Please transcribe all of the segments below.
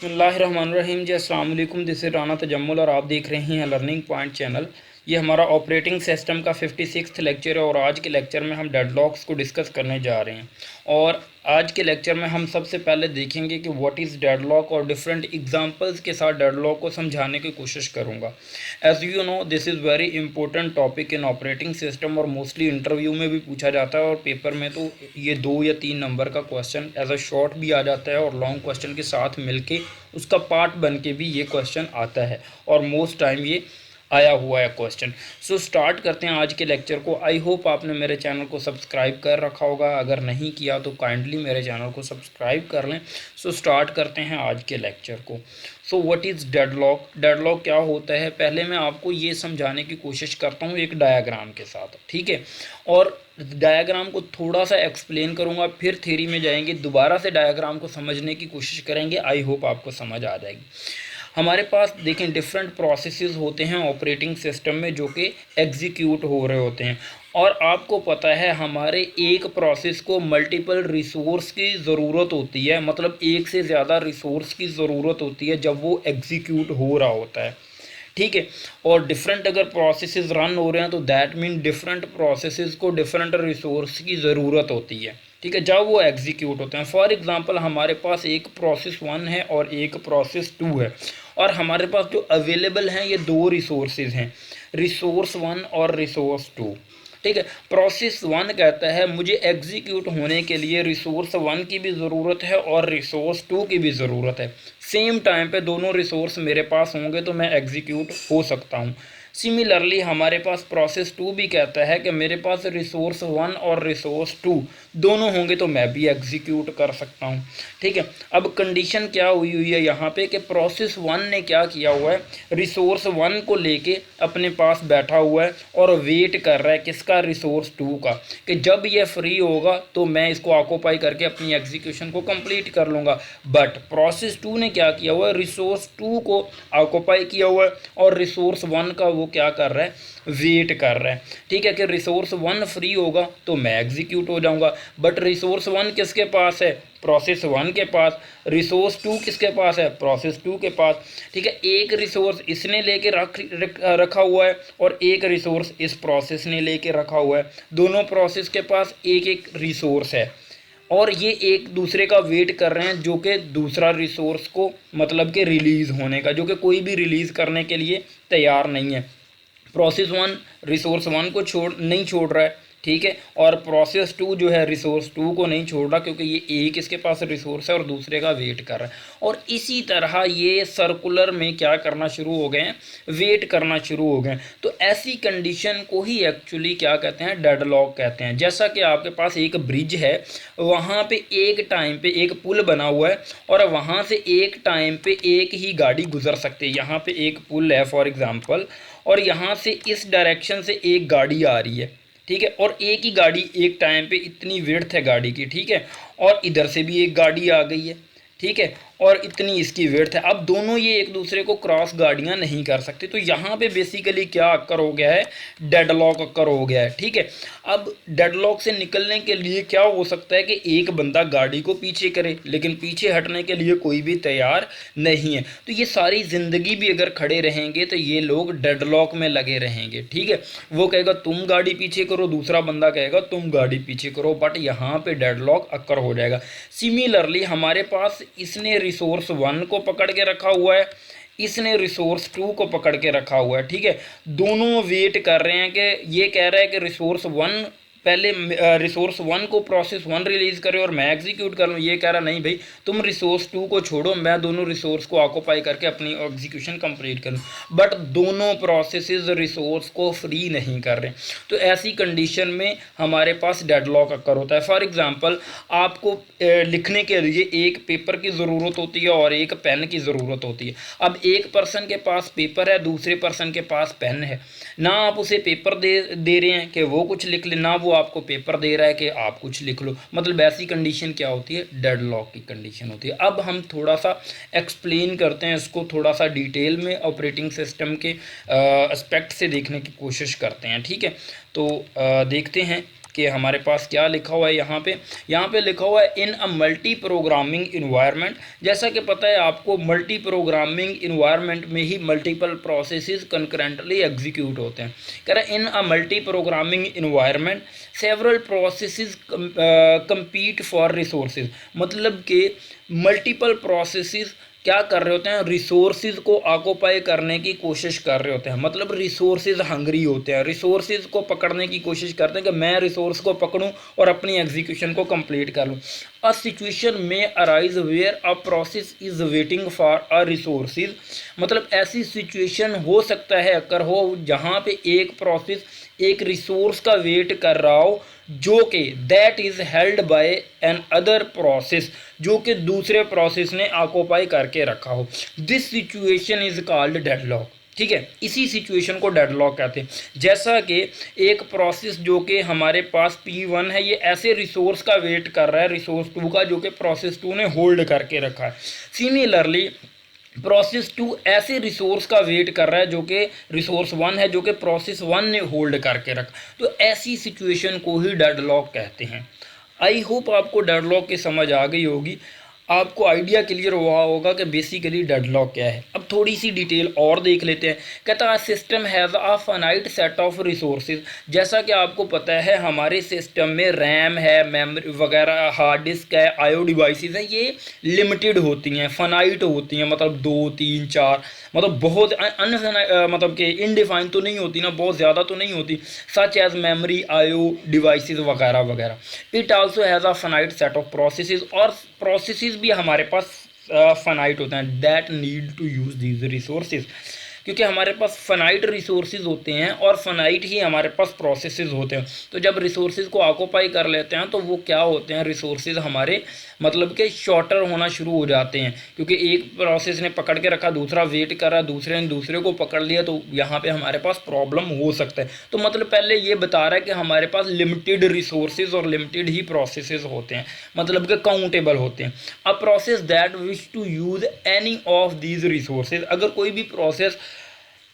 बिस्मिल्लाहिर्रहमानिर्रहीम जी, अस्सलाम वालेकुम। दिस इज़ राना तजम्मुल और आप देख रहे हैं लर्निंग पॉइंट चैनल। ये हमारा ऑपरेटिंग सिस्टम का 56वां लेक्चर है और आज के लेक्चर में हम डेडलॉक्स को डिस्कस करने जा रहे हैं। और आज के लेक्चर में हम सबसे पहले देखेंगे कि व्हाट इज़ डेडलॉक और डिफरेंट एग्जांपल्स के साथ डेडलॉक को समझाने की कोशिश करूँगा। As you know this is very important topic in operating system और मोस्टली इंटरव्यू में भी पूछा जाता है और पेपर में तो ये 2 या 3 नंबर का क्वेश्चन एज अ शॉर्ट भी आ जाता है और लॉन्ग क्वेश्चन के साथ मिलके उसका पार्ट बन के भी ये क्वेश्चन आता है और मोस्ट टाइम ये आया हुआ है क्वेश्चन। सो स्टार्ट करते हैं आज के लेक्चर को। आई होप आपने मेरे चैनल को सब्सक्राइब कर रखा होगा, अगर नहीं किया तो काइंडली मेरे चैनल को सब्सक्राइब कर लें। सो स्टार्ट करते हैं आज के लेक्चर को। So what is deadlock? Deadlock क्या होता है, पहले मैं आपको ये समझाने की कोशिश करता हूँ एक डायग्राम के साथ, ठीक है। और डायग्राम को थोड़ा सा एक्सप्लेन करूँगा, फिर थ्योरी में जाएंगे, दोबारा से डायग्राम को समझने की कोशिश करेंगे। आई होप आपको समझ आ जाएगी। हमारे पास देखें डिफरेंट प्रोसेसेस होते हैं ऑपरेटिंग सिस्टम में जो कि एग्जीक्यूट हो रहे होते हैं और आपको पता है हमारे एक प्रोसेस को मल्टीपल रिसोर्स की ज़रूरत होती है, मतलब एक से ज़्यादा रिसोर्स की ज़रूरत होती है जब वो एग्जीक्यूट हो रहा होता है, ठीक है। और डिफरेंट अगर प्रोसेसेस रन हो रहे हैं तो दैट मीन डिफरेंट प्रोसेसेस को डिफरेंट रिसोर्स की ज़रूरत होती है, ठीक है, जब वो एग्जीक्यूट होते हैं। फॉर एग्जांपल हमारे पास एक प्रोसेस 1 है और एक प्रोसेस 2 है और हमारे पास जो अवेलेबल हैं ये 2 रिसोर्सेज हैं, रिसोर्स 1 और रिसोर्स 2, ठीक है। प्रोसेस 1 कहता है मुझे एग्जीक्यूट होने के लिए रिसोर्स 1 की भी ज़रूरत है और रिसोर्स 2 की भी ज़रूरत है। सेम टाइम पे दोनों रिसोर्स मेरे पास होंगे तो मैं एग्जीक्यूट हो सकता हूँ। सिमिलरली हमारे पास प्रोसेस 2 भी कहता है कि मेरे पास रिसोर्स 1 और रिसोर्स 2 दोनों होंगे तो मैं भी एग्जीक्यूट कर सकता हूँ, ठीक है। अब कंडीशन क्या हुई है यहाँ पे कि प्रोसेस 1 ने क्या किया हुआ है, रिसोर्स 1 को लेके अपने पास बैठा हुआ है और वेट कर रहा है किसका, रिसोर्स 2 का, कि जब ये फ्री होगा तो मैं इसको ऑक्यूपाई करके अपनी एग्जीक्यूशन को कंप्लीट कर लूँगा। बट प्रोसेस 2 ने क्या किया हुआ है, रिसोर्स 2 को ऑक्यूपाई किया हुआ है और रिसोर्स 1 का वो क्या कर रहा है, वेट कर रहा है, ठीक है, कि रिसोर्स 1 फ्री होगा तो मैं एग्जीक्यूट हो जाऊंगा। बट रिसोर्स 1 किसके पास है, प्रोसेस 1 के पास। रिसोर्स 2 किसके पास है, प्रोसेस 2 के पास, ठीक है। एक रिसोर्स इसने लेके रखा हुआ है और एक रिसोर्स इस प्रोसेस ने लेके रखा हुआ है। दोनों प्रोसेस के पास एक एक रिसोर्स है और ये एक दूसरे का वेट कर रहे हैं जो कि दूसरा रिसोर्स को मतलब कि रिलीज़ होने का, जो कि कोई भी रिलीज़ करने के लिए तैयार नहीं है। प्रोसेस 1 रिसोर्स 1 को नहीं छोड़ रहा है, ठीक है, और प्रोसेस 2 जो है रिसोर्स 2 को नहीं छोड़ रहा क्योंकि ये एक इसके पास रिसोर्स है और दूसरे का वेट कर रहा है। और इसी तरह ये सर्कुलर में क्या करना शुरू हो गए हैं, वेट करना शुरू हो गए। तो ऐसी कंडीशन को ही एक्चुअली क्या कहते हैं, डेडलॉक कहते हैं। जैसा कि आपके पास एक ब्रिज है, वहाँ पे एक टाइम पे एक पुल बना हुआ है और वहाँ से एक टाइम पे एक ही गाड़ी गुजर सकती है। यहाँ पे एक पुल है फॉर एग्जांपल और यहाँ से इस डायरेक्शन से एक गाड़ी आ रही है, ठीक है, और एक ही गाड़ी एक टाइम पे इतनी विड्थ है गाड़ी की, ठीक है, और इधर से भी एक गाड़ी आ गई है, ठीक है, और इतनी इसकी विड्थ है। अब दोनों ये एक दूसरे को क्रॉस गाड़ियां नहीं कर सकते, तो यहाँ पे बेसिकली क्या अक्कर हो गया है, डेडलॉक अक्कर हो गया है, ठीक है। अब डेडलॉक से निकलने के लिए क्या हो सकता है कि एक बंदा गाड़ी को पीछे करे लेकिन पीछे हटने के लिए कोई भी तैयार नहीं है, तो ये सारी ज़िंदगी भी अगर खड़े रहेंगे तो ये लोग डेडलॉक में लगे रहेंगे, ठीक है। वो कहेगा तुम गाड़ी पीछे करो, दूसरा बंदा कहेगा तुम गाड़ी पीछे करो, बट यहाँ पे डेडलॉक अक्कर हो जाएगा। सिमिलरली हमारे पास इसने रिसोर्स 1 को पकड़ के रखा हुआ है, इसने रिसोर्स 2 को पकड़ के रखा हुआ है, ठीक है। दोनों वेट कर रहे हैं कि ये कह रहा है कि रिसोर्स 1 पहले रिसोर्स 1 को प्रोसेस 1 रिलीज़ करे और मैं एग्जीक्यूट कर लूँ। ये कह रहा नहीं भाई तुम रिसोर्स 2 को छोड़ो, मैं दोनों रिसोर्स को ऑक्यूपाई करके अपनी एग्जीक्यूशन कंप्लीट कर लूँ। बट दोनों प्रोसेसेस रिसोर्स को फ्री नहीं कर रहे, तो ऐसी कंडीशन में हमारे पास डेडलॉक अक्कर होता है। फॉर एग्जांपल आपको लिखने के लिए एक पेपर की ज़रूरत होती है और एक पेन की ज़रूरत होती है। अब एक पर्सन के पास पेपर है, दूसरे पर्सन के पास पेन है, ना आप उसे पेपर दे रहे हैं कि वो कुछ लिख ले, ना वो आपको पेपर दे रहा है कि आप कुछ लिख लो। मतलब ऐसी कंडीशन क्या होती है, डेडलॉक की कंडीशन होती है। अब हम थोड़ा सा एक्सप्लेन करते हैं इसको, थोड़ा सा डिटेल में ऑपरेटिंग सिस्टम के एस्पेक्ट से देखने की कोशिश करते हैं, ठीक है। तो देखते हैं कि हमारे पास क्या लिखा हुआ है यहाँ पे लिखा हुआ है in a multi programming environment. जैसा कि पता है आपको, मल्टी प्रोग्रामिंग इन्वायरमेंट में ही मल्टीपल प्रोसेसेस कंकरेंटली एग्जीक्यूट होते हैं। कह रहे हैं in a multi programming environment several processes compete for resources, मतलब कि मल्टीपल प्रोसेसेस क्या कर रहे होते हैं, रिसोर्सेज को ऑक्यूपाई करने की कोशिश कर रहे होते हैं। मतलब रिसोर्सेज हंग्री होते हैं, रिसोर्सेज को पकड़ने की कोशिश करते हैं कि मैं रिसोर्स को पकड़ूं और अपनी एग्जीक्यूशन को कंप्लीट कर लूं। अ सिचुएशन में arise where a process is waiting for a resources, मतलब ऐसी सिचुएशन हो सकता है अगर हो जहां पे एक प्रोसेस एक रिसोर्स का वेट कर रहा हो जो कि that is held by another process, जो कि दूसरे प्रोसेस ने ऑक्यूपाई करके रखा हो। This situation is called deadlock. ठीक है, इसी सिचुएशन को डेडलॉक कहते हैं। जैसा कि एक प्रोसेस जो कि हमारे पास P1 है, ये ऐसे रिसोर्स का वेट कर रहा है रिसोर्स 2 का, जो कि प्रोसेस 2 ने होल्ड करके रखा है। सिमिलरली प्रोसेस 2 ऐसे रिसोर्स का वेट कर रहा है जो कि रिसोर्स 1 है, जो कि प्रोसेस 1 ने होल्ड करके रखा। तो ऐसी सिचुएशन को ही डेडलॉक कहते हैं। आई होप आपको डेडलॉक की समझ आ गई होगी, आपको आइडिया क्लियर हुआ होगा कि बेसिकली डेडलॉक क्या है। अब थोड़ी सी डिटेल और देख लेते हैं। कहता है system has a finite set of resources. जैसा कि आपको पता है हमारे सिस्टम में रैम है, मेमोरी वगैरह, हार्ड डिस्क है, आईओ डिवाइसेस हैं, ये लिमिटेड होती हैं, फाइनाइट होती हैं, मतलब 2 3 4, मतलब बहुत मतलब कि इनडिफाइन तो नहीं होती ना, बहुत ज़्यादा तो नहीं होती, such as memory, IO devices वगैरह वगैरह। It also has a finite set of processes, और प्रोसेसेस भी हमारे पास फाइनाइट होते हैं, that need to use these resources, क्योंकि हमारे पास फाइनाइट रिसोर्सेज होते हैं और फाइनाइट ही हमारे पास प्रोसेसेस होते हैं। तो जब रिसोर्सेज को ऑक्यूपाई कर लेते हैं तो वो क्या होते हैं, रिसोर्सेज हमारे मतलब कि शॉर्टर होना शुरू हो जाते हैं, क्योंकि एक प्रोसेस ने पकड़ के रखा, दूसरा वेट कर रहा, दूसरे ने दूसरे को पकड़ लिया, तो यहाँ पे हमारे पास प्रॉब्लम हो सकता है। तो मतलब पहले ये बता रहा है कि हमारे पास लिमिटेड रिसोर्सेज और लिमिटेड ही प्रोसेसेस होते हैं, मतलब कि काउंटेबल होते हैं। A process that wish to use any of these resources, अगर कोई भी प्रोसेस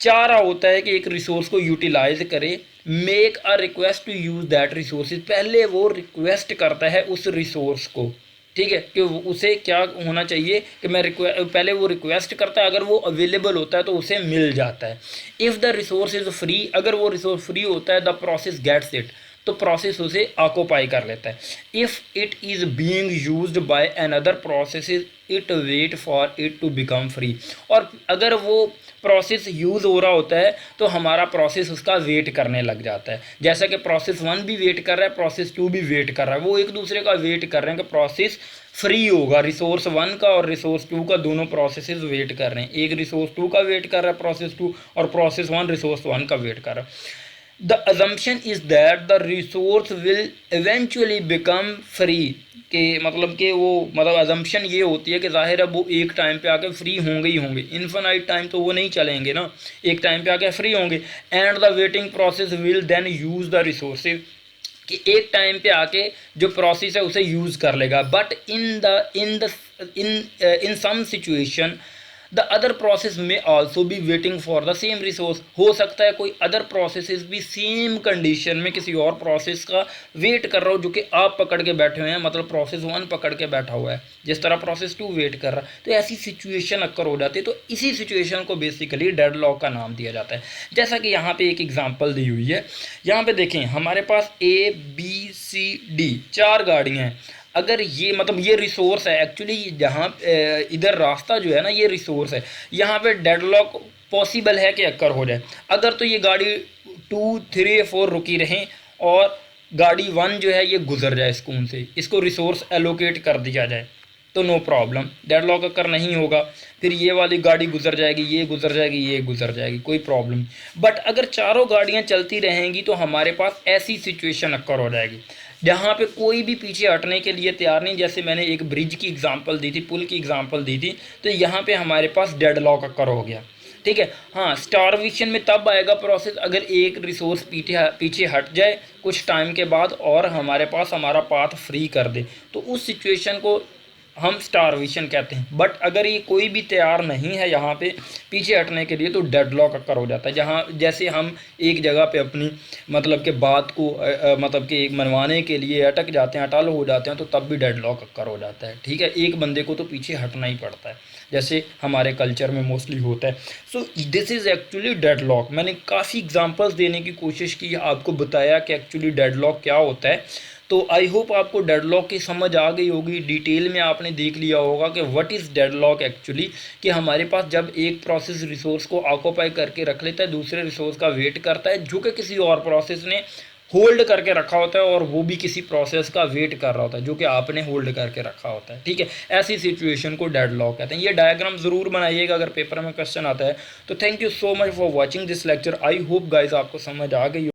चाह रहा होता है कि एक रिसोर्स को यूटिलाइज करे, make a request to use that resources, पहले वो रिक्वेस्ट करता है उस रिसोर्स को। ठीक है, कि उसे क्या होना चाहिए कि मैं पहले वो रिक्वेस्ट करता है, अगर वो अवेलेबल होता है तो उसे मिल जाता है। If the resource is free, अगर वो रिसोर्स फ्री होता है, द प्रोसेस गेट्स इट, तो प्रोसेस उसे ऑक्यूपाई कर लेता है। If it is being used by another process it wait for it to become free, और अगर वो प्रोसेस यूज़ हो रहा होता है तो हमारा प्रोसेस उसका वेट करने लग जाता है। जैसा कि प्रोसेस 1 भी वेट कर रहा है, प्रोसेस 2 भी वेट कर रहा है, वो एक दूसरे का वेट कर रहे हैं कि प्रोसेस फ्री होगा। रिसोर्स 1 का और रिसोर्स 2 का दोनों प्रोसेसेस वेट कर रहे हैं, एक रिसोर्स 2 का वेट कर रहा है प्रोसेस 2, और प्रोसेस 1 रिसोर्स 1 का वेट कर रहा है। The assumption is that the resource will eventually become free, कि मतलब कि वो मतलब assumption ये होती है कि जाहिर है वो एक टाइम पे आके फ्री होंगे ही होंगे, इन्फिनाइट टाइम तो वो नहीं चलेंगे ना, एक टाइम पे आके फ्री होंगे। And the waiting process will then use the resources, कि एक टाइम पे आके जो प्रोसेस है उसे यूज़ कर लेगा। But in some situation the other process में आल्सो भी waiting for the same resource, हो सकता है कोई अदर प्रोसेसेस भी सेम कंडीशन में किसी और प्रोसेस का वेट कर रहा हो जो कि आप पकड़ के बैठे हुए हैं, मतलब प्रोसेस 1 पकड़ के बैठा हुआ है, जिस तरह प्रोसेस 2 वेट कर रहा है। तो ऐसी सिचुएशन अक्कर हो जाती है, तो इसी सिचुएशन को बेसिकली डेडलॉक का नाम दिया जाता है। जैसा कि यहाँ पे एक एग्जाम्पल दी हुई है, यहाँ पे देखें हमारे पास ABCD 4 गाड़ियाँ हैं। अगर ये मतलब ये रिसोर्स है एक्चुअली, जहाँ इधर रास्ता जो है ना ये रिसोर्स है, यहाँ पे डेडलॉक पॉसिबल है कि अक्कर हो जाए। अगर तो ये गाड़ी 2 3 4 रुकी रहें और गाड़ी 1 जो है ये गुजर जाए स्कून से, इसको रिसोर्स एलोकेट कर दिया जाए, तो नो प्रॉब्लम, डेडलॉक अक्कर नहीं होगा। फिर ये वाली गाड़ी गुजर जाएगी, ये गुजर जाएगी, ये गुजर जाएगी, कोई प्रॉब्लम। बट अगर चारों गाड़ियाँ चलती रहेंगी तो हमारे पास ऐसी सिचुएशन अक्कर हो जाएगी जहाँ पे कोई भी पीछे हटने के लिए तैयार नहीं। जैसे मैंने एक ब्रिज की एग्जांपल दी थी, पुल की एग्जांपल दी थी, तो यहाँ पे हमारे पास डेडलॉक अक्कर हो गया। ठीक है, हाँ, स्टारवेशन में तब आएगा प्रोसेस अगर एक रिसोर्स पीछे हट जाए कुछ टाइम के बाद और हमारे पास हमारा पाथ फ्री कर दे, तो उस सिचुएशन को हम स्टारवेशन कहते हैं। बट अगर ये कोई भी तैयार नहीं है यहाँ पे पीछे हटने के लिए तो डेडलॉक अक्कर हो जाता है। जहाँ जैसे हम एक जगह पे अपनी मतलब के बात को मतलब कि मनवाने के लिए अटक जाते हैं, अटल हो जाते हैं, तो तब भी डेडलॉक अक्कर हो जाता है। ठीक है, एक बंदे को तो पीछे हटना ही पड़ता है, जैसे हमारे कल्चर में मोस्टली होता है। So this is actually deadlock. मैंने काफ़ी एग्जांपल्स देने की कोशिश की, आपको बताया कि एक्चुअली डेडलॉक क्या होता है। तो आई होप आपको डेडलॉक की समझ आ गई होगी, डिटेल में आपने देख लिया होगा कि व्हाट इज़ डेडलॉक एक्चुअली। कि हमारे पास जब एक प्रोसेस रिसोर्स को ऑक्यूपाई करके रख लेता है, दूसरे रिसोर्स का वेट करता है जो कि किसी और प्रोसेस ने होल्ड करके रखा होता है, और वो भी किसी प्रोसेस का वेट कर रहा होता है जो कि आपने होल्ड करके रखा होता है। ठीक है, ऐसी सिचुएशन को डेडलॉक कहते हैं। ये डायग्राम ज़रूर बनाइएगा अगर पेपर में क्वेश्चन आता है तो। Thank you so much for watching this lecture. I hope guys आपको समझ आ गई।